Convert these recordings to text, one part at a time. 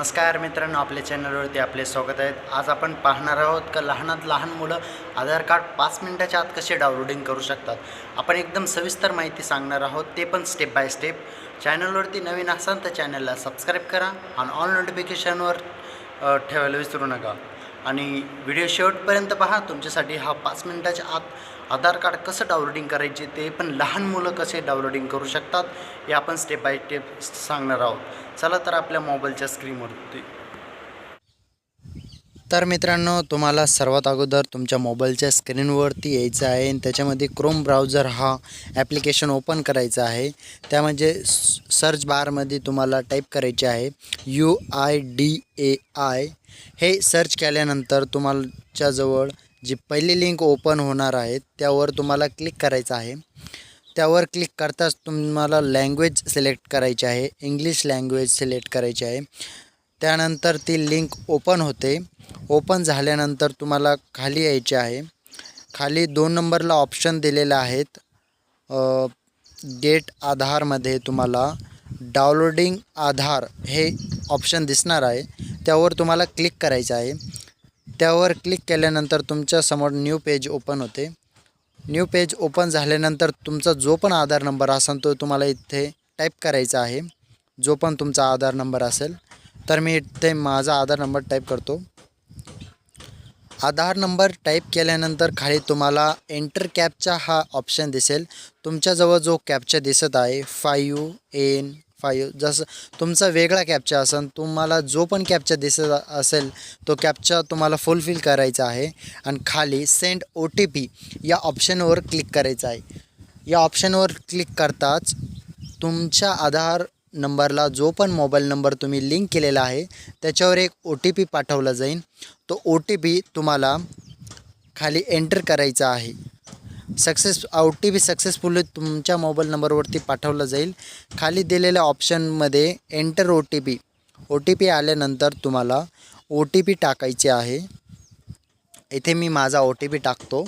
नमस्कार मित्रांनो, आपल्या चॅनलवरती आपले स्वागत आहे। आज आपण पाहणार आहोत का लहानात लहान मुलं आधार कार्ड 5 मिनिटाच्या आत कसे डाउनलोडिंग करू शकतात। आपण एकदम सविस्तर माहिती सांगणार आहोत, ते पण स्टेप बाय स्टेप। चॅनलवरती नवीन असाल तर चॅनलला सबस्क्राईब करा आणि ऑल नोटिफिकेशनवर ठेवायला विसरू नका आणि व्हिडिओ शेवटपर्यंत पहा। तुमच्यासाठी हा 5 मिनिटाच्या आत आधार कार्ड कसं डाउनलोडिंग करायचे, ते पण लहान मुलं कसे डाउनलोडिंग करू शकतात, हे आपण स्टेप बाय स्टेप सांगणार आहोत। चला तर आपल्या मोबाईलच्या स्क्रीनवरती। तर मित्रांनो, तुम्हाला सर्वात अगोदर तुमच्या मोबाईलच्या स्क्रीनवरती यायचं आहे आणि त्याच्यामध्ये क्रोम ब्राउझर हा ॲप्लिकेशन ओपन करायचा आहे। त्यामध्ये सर्च बारमध्ये तुम्हाला टाईप करायचे आहे UIDAI। हे सर्च केल्यानंतर तुमच्याजवळ जी पहिली लिंक ओपन होणार आहे त्यावर तुम्हाला क्लिक करायचं आहे। त्यावर क्लिक करताच तुम्हाला लँग्वेज सिलेक्ट करायची आहे, इंग्लिश लँग्वेज सिलेक्ट करायची आहे। त्यानंतर ती लिंक ओपन होते। ओपन झाल्यानंतर तुम्हाला खाली यायचे आहे। खाली 2 नंबरला ऑप्शन दिलेले आहेत। गेट आधारमध्ये तुम्हाला डाउनलोडिंग आधार हे ऑप्शन दिसणार आहे, त्यावर तुम्हाला क्लिक करायचं आहे। त्यावर क्लिक केल्यानंतर तुमच्यासमोर न्यू पेज ओपन होते। न्यू पेज ओपन झाल्यानंतर तुमचा जो पण आधार नंबर असेल तो तुम्हाला इथे टाईप करायचा आहे, जो पण तुमचा आधार नंबर असेल। तर मी इथे माझा आधार नंबर टाईप करतो। आधार नंबर टाईप केल्यानंतर खाली तुम्हाला एंटर कॅप्चा हा ऑप्शन दिसेल। तुमच्याजवळ जो कॅप्चा दिसत आहे 5N5, जसं तुमचा वेगळा कॅप्चा असेल, तुम्हाला जो पण कॅप्चा दिसत असेल तो कॅप्चा तुम्हाला फुलफिल करायचा आहे आणि खाली सेंड OTP या ऑप्शनवर क्लिक करायचं आहे। या ऑप्शनवर क्लिक करताच तुमच्या आधार नंबरला जो पण मोबाईल नंबर तुम्ही लिंक केलेला आहे त्याच्यावर एक OTP पाठवला जाईल। तो OTP तुम्हाला खाली एंटर करायचा आहे। OTP सक्सेसफुली तुमच्या मोबाईल नंबरवरती पाठवला जाईल। खाली दिलेल्या ऑप्शनमध्ये एंटर OTP आल्यानंतर तुम्हाला OTP टाकायचे आहे। इथे मी माझा OTP टाकतो।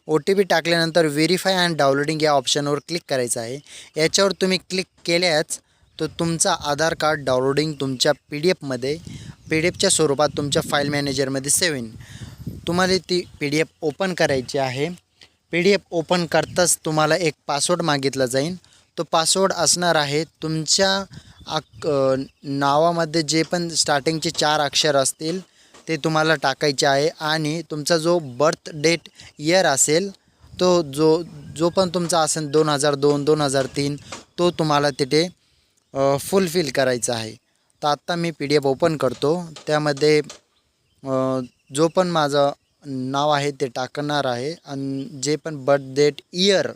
OTP टाकल्यानंतर व्हेरीफाय अँड डाउनलोडिंग या ऑप्शनवर क्लिक करायचं आहे। याच्यावर तुम्ही क्लिक केल्याच तो तुमचा आधार कार्ड डाउनलोडिंग तुमच्या PDF च्या स्वरूपात तुमच्या फाईल मॅनेजरमध्ये सेव्ह होईल। तुम्हाला ती PDF ओपन करायची आहे। PDF ओपन करताच तुम्हाला एक पासवर्ड मागितला जाईल। तो पासवर्ड असणार आहे तुमच्या नावामध्ये जे पण स्टार्टिंगचे 4 अक्षर असतील ते तुम्हाला टाकायचे आहे आणि तुमचा जो बर्थ डेट इयर असेल तो जो पण तुमचा असेल 2002 2003 तो तुम्हाला तिथे फुलफिल करायचा आहे। तर आत्ता मी PDF ओपन करतो। त्यामध्ये जो पण माझं नाव आहे ते टाकणार आहे आणि जे पण बर्थ डेट इयर,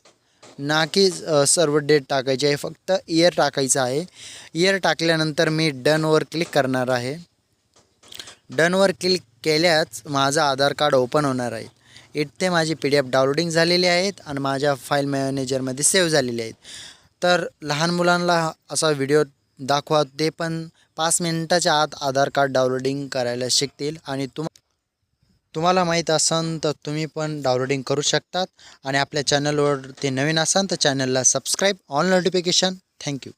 ना की सर्व डेट टाकायची आहे, फक्त इयर टाकायचं आहे। इयर टाकल्यानंतर मी डनवर क्लिक करणार आहे। डनवर क्लिक केल्याच माझा आधार कार्ड ओपन होणार आहे। इथे माझी PDF डाउनलोडिंग झालेली आहेत आणि माझ्या फाईल मॅनेजरमध्ये सेव्ह झालेली आहेत। तर लहान मुलांना असा व्हिडिओ दाखवा, ते पण 5 मिनिटाच्या आत आधार कार्ड डाउनलोडिंग करायला शिकतील आणि तुम्हाला माहीत असेल तर तुम्ही पण डाउनलोडिंग करू शकतात। आणि आपल्या चॅनलवरती नवीन असाल तर चॅनलला सबस्क्राईब, ऑल नोटिफिकेशन। थँक्यू।